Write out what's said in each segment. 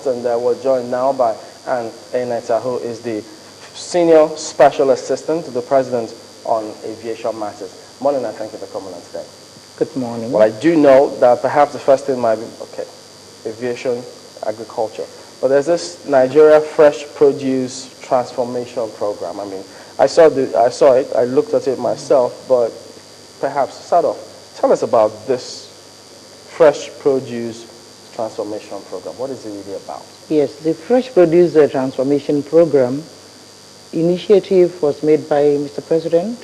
And we're joined now by Anne Eneta, who is the Senior Special Assistant to the President on Aviation Matters. Morning, and thank you for coming on today. Good morning. Well, I do know that perhaps the first thing might be, aviation, agriculture. But there's this Nigeria Fresh Produce Transformation Program. I mean, I saw it, I looked at it myself, but perhaps start off. Tell us about this Fresh Produce Transformation Program. What is it really about? Yes, the Fresh Produce Transformation Program initiative was made by Mr. President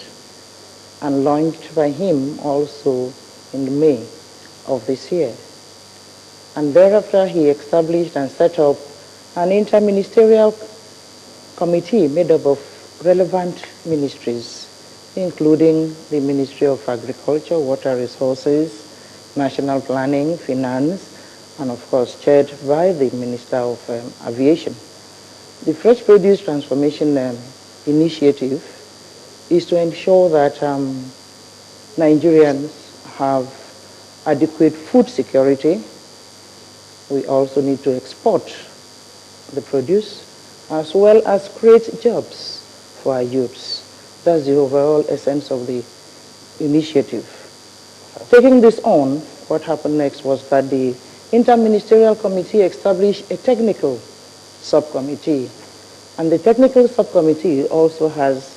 and launched by him also in May of this year. And thereafter he established and set up an interministerial committee made up of relevant ministries, including the Ministry of Agriculture, Water Resources, National Planning, Finance, and of course chaired by the Minister of Aviation. The Fresh Produce Transformation Initiative is to ensure that Nigerians have adequate food security. We also need to export the produce as well as create jobs for our youths. That's the overall essence of the initiative. Taking this on, what happened next was that the Interministerial Committee established a technical subcommittee, and the technical subcommittee also has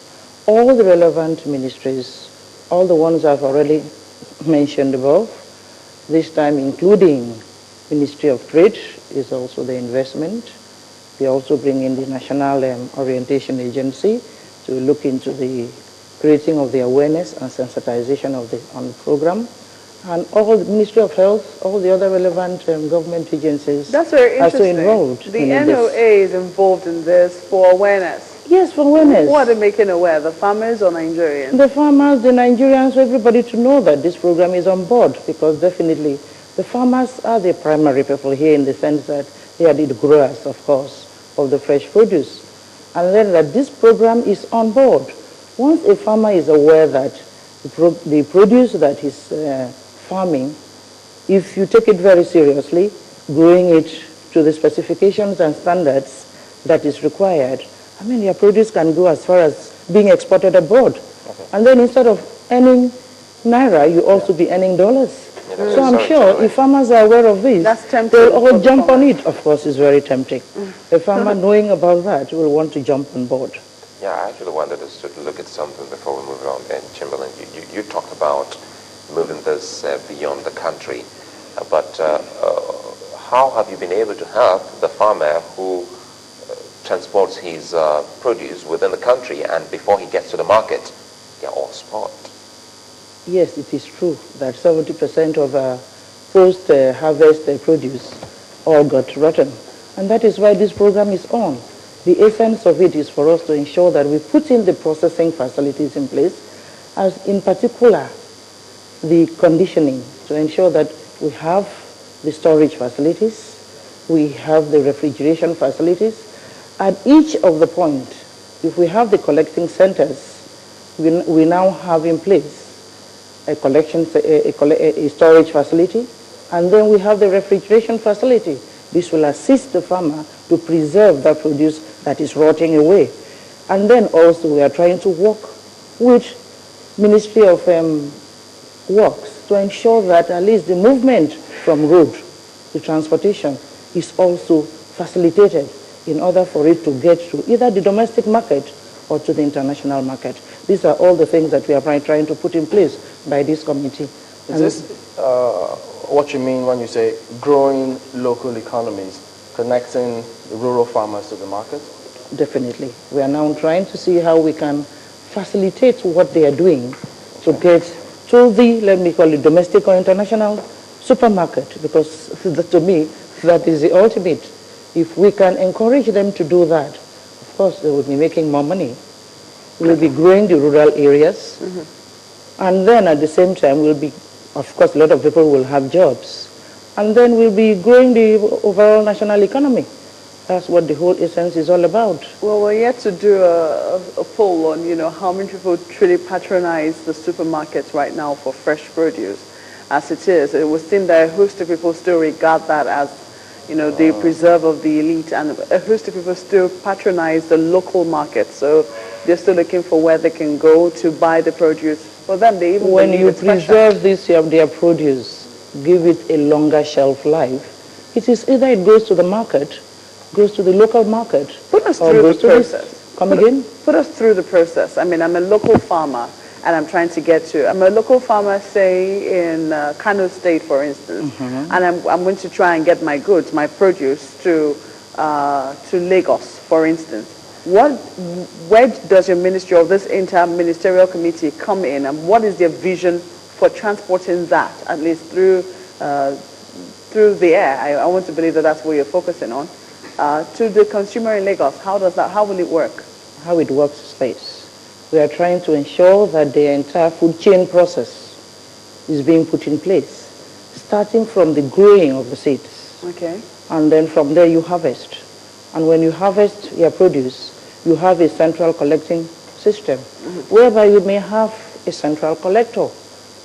all the relevant ministries, all the ones I've already mentioned above, this time including Ministry of Trade is also the investment. We also bring in the National Orientation Agency to look into the creating of the awareness and sensitization on the program. And all the Ministry of Health, all the other relevant government agencies That's very interesting. are so involved. The NOA is involved in this for awareness. Yes, for awareness. Who are they making aware? The farmers or Nigerians? The farmers, the Nigerians, everybody to know that this program is on board, because definitely the farmers are the primary people here in the sense that they are the growers, of course, of the fresh produce. And then that this program is on board. Once a farmer is aware that the produce that he's farming, if you take it very seriously, growing it to the specifications and standards that is required, I mean, your produce can go as far as being exported abroad. Okay. And then instead of earning naira, you also be earning dollars. Yeah, so I'm sure if farmers are aware of this, they'll all jump on it. Of course, it's very tempting. A farmer knowing about that will want to jump on board. Yeah, I actually wanted us to look at something before we move on. And Chamberlain, you talked about moving this beyond the country, but how have you been able to help the farmer who transports his produce within the country, and before he gets to the market, they're all spoiled? Yes, it is true that 70% of post-harvest produce all got rotten. And that is why this program is on. The essence of it is for us to ensure that we put in the processing facilities in place, as in particular the conditioning, to ensure that we have the storage facilities, we have the refrigeration facilities. At each of the point, if we have the collecting centers, we now have in place a storage facility, and then we have the refrigeration facility. This will assist the farmer to preserve that produce that is rotting away. And then also we are trying to work with Ministry of Works to ensure that at least the movement from road to transportation is also facilitated in order for it to get to either the domestic market or to the international market. These are all the things that we are trying to put in place by this committee. Is this what you mean when you say growing local economies, connecting the rural farmers to the market? Definitely. We are now trying to see how we can facilitate what they are doing to get to the, let me call it, domestic or international supermarket, because to me, that is the ultimate. If we can encourage them to do that, of course, they will be making more money. We'll be growing the rural areas, and then at the same time, we'll be, of course, a lot of people will have jobs, and then we'll be growing the overall national economy. That's what the whole essence is all about. Well, we're yet to do a poll on, how many people truly patronize the supermarkets right now for fresh produce. As it is, it would seem that a host of people still regard that as, the preserve of the elite, and a host of people still patronize the local market. So they're still looking for where they can go to buy the produce. For them, they even When believe you it's fresher. preserve their produce, give it a longer shelf life, it is either it goes to the market, goes to the local market, Put us or through goes the to this. process. Come again? Put us through the process. I mean, I'm a local farmer, and I'm trying to get to. I'm a local farmer, say in Kano State, for instance, and I'm going to try and get my goods, my produce, to Lagos, for instance. Where does your ministry or this inter-ministerial committee come in, and what is their vision for transporting that, at least through the air? I want to believe that that's what you're focusing on. To the consumer in Lagos, how will it work? How it works is this. We are trying to ensure that the entire food chain process is being put in place, starting from the growing of the seeds. Okay. And then from there you harvest. And when you harvest your produce, you have a central collecting system, whereby you may have a central collector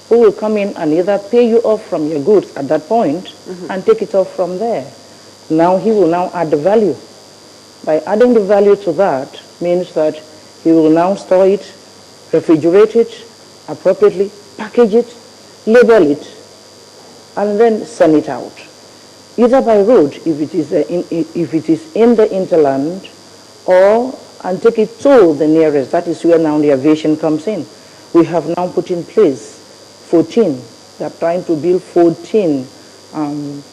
who will come in and either pay you off from your goods at that point and take it off from there. Now he will now add the value. By adding the value to that means that he will now store it, refrigerate it appropriately, package it, label it, and then send it out. Either by road, if it is in the hinterland, or and take it to the nearest. That is where now the aviation comes in. We have now put in place 14. We are trying to build 14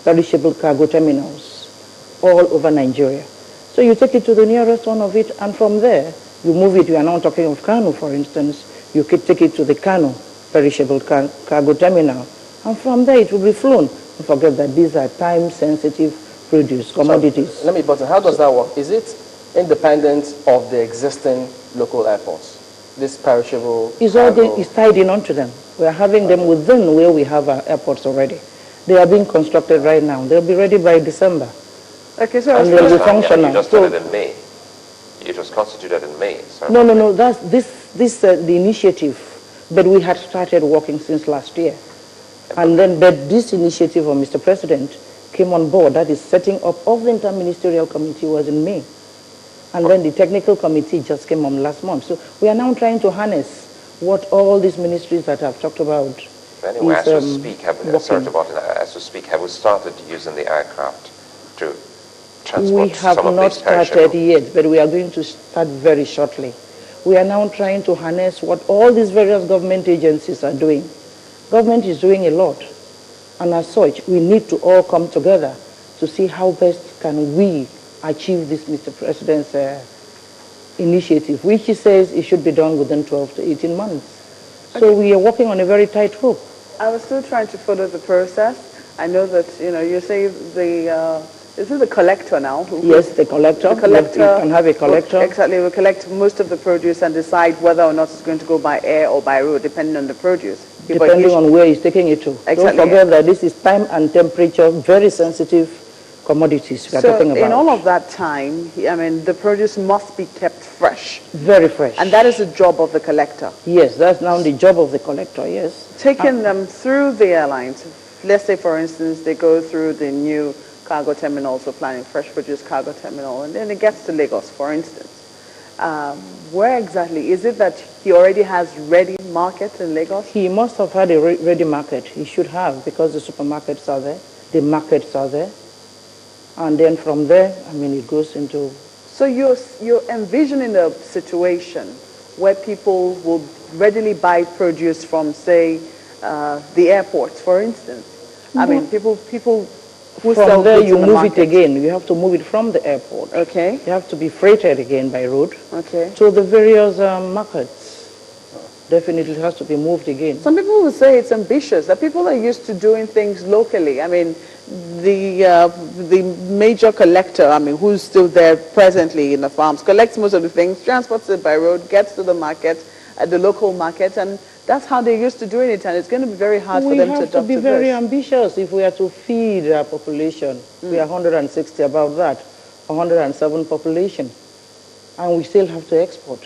perishable cargo terminals all over Nigeria. So you take it to the nearest one of it, and from there, you move it. We are now talking of Kano, for instance. You could take it to the Kano perishable cargo terminal, and from there it will be flown. Don't forget that these are time-sensitive produce, commodities. So, let me button. How does that work? Is it independent of the existing local airports? This perishable cargo? It's tied in onto them. We are having them within where we have our airports already. They are being constructed right now. They'll be ready by December. Okay, so and they'll be functional. You just started in May. It was constituted in May. No. That's the initiative, but we had started working since last year. And then, but this initiative of Mr. President came on board. That is setting up of the interministerial committee was in May. And then the technical committee just came on last month. So we are now trying to harness what all these ministries that I've talked about. Anyway, as we speak, have we started using the aircraft to transport We have some of not these started perishables? yet, but we are going to start very shortly. We are now trying to harness what all these various government agencies are doing. Government is doing a lot. And as such, we need to all come together to see how best can we achieve this Mr. President's initiative, which he says it should be done within 12 to 18 months. So we are working on a very tight rope. I was still trying to follow the process. I know that, you say this is the collector now. Yes, the collector. The collector. You can have a collector. Exactly. We collect most of the produce and decide whether or not it's going to go by air or by road, depending on the produce. Depending on where he's taking it to. Exactly. Don't forget that this is time and temperature, very sensitive commodities we are talking about. So in all of that time, the produce must be kept fresh. Very fresh. And that is the job of the collector. Yes, that's now the job of the collector, yes. Taking them through the airlines, let's say, for instance, they go through the new cargo terminal, so planning fresh produce cargo terminal, and then it gets to Lagos, for instance. Where exactly? Is it that he already has ready markets in Lagos? He must have had a ready market. He should have, because the supermarkets are there, the markets are there. And then from there, it goes into... So you're envisioning a situation where people will readily buy produce from, say, the airports, for instance. People who sell from there goods you in the move market. it again. You have to move it from the airport. Okay. You have to be freighted again by road. Okay. To the various markets. Definitely has to be moved again. Some people will say it's ambitious, that people are used to doing things locally. The major collector, who's still there presently in the farms, collects most of the things, transports it by road, gets to the market, at the local market, and that's how they're used to doing it, and it's going to be very hard for them to adopt We have to be very ambitious if we are to feed our population. We are 160, about that, 107 population, and we still have to export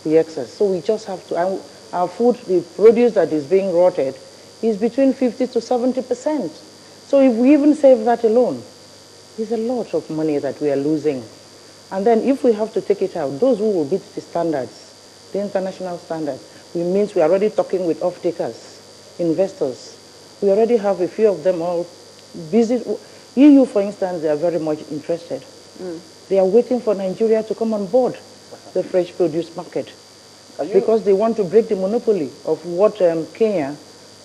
the excess. So we just have to, our food, the produce that is being rotted, is between 50 to 70%. So if we even save that alone, It's a lot of money that we are losing. And then if we have to take it out, those who will beat the standards, the international standards, we means we are already talking with off-takers, investors. We already have a few of them all busy. EU, for instance, they are very much interested. They are waiting for Nigeria to come on board the fresh produce market because they want to break the monopoly of what Kenya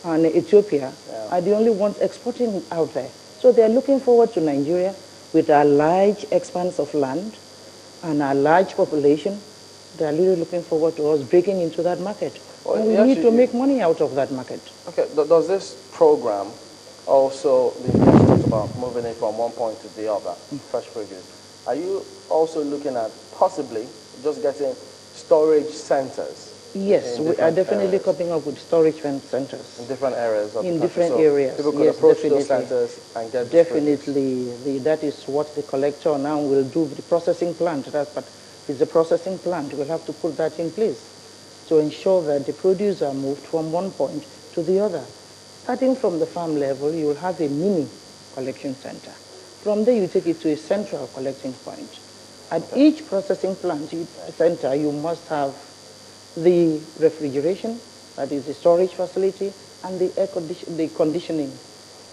and Ethiopia are the only ones exporting out there. So they are looking forward to Nigeria with a large expanse of land and a large population. They are really looking forward to us breaking into that market. Well, and we need to make money out of that market. Okay, does this program also, the you talked about moving it from one point to the other, fresh produce. Are you also looking at possibly just getting storage centers? Yes, we are definitely coming up with storage centers. In different areas of in the country. different areas. People could approach those centers and get definitely. That is what the collector now will do with the processing plant. But it's a processing plant. We'll have to put that in place to ensure that the produce are moved from one point to the other. Starting from the farm level, you will have a mini collection center. From there, you take it to a central collecting point. At each processing plant center, you must have the refrigeration, that is the storage facility, and the conditioning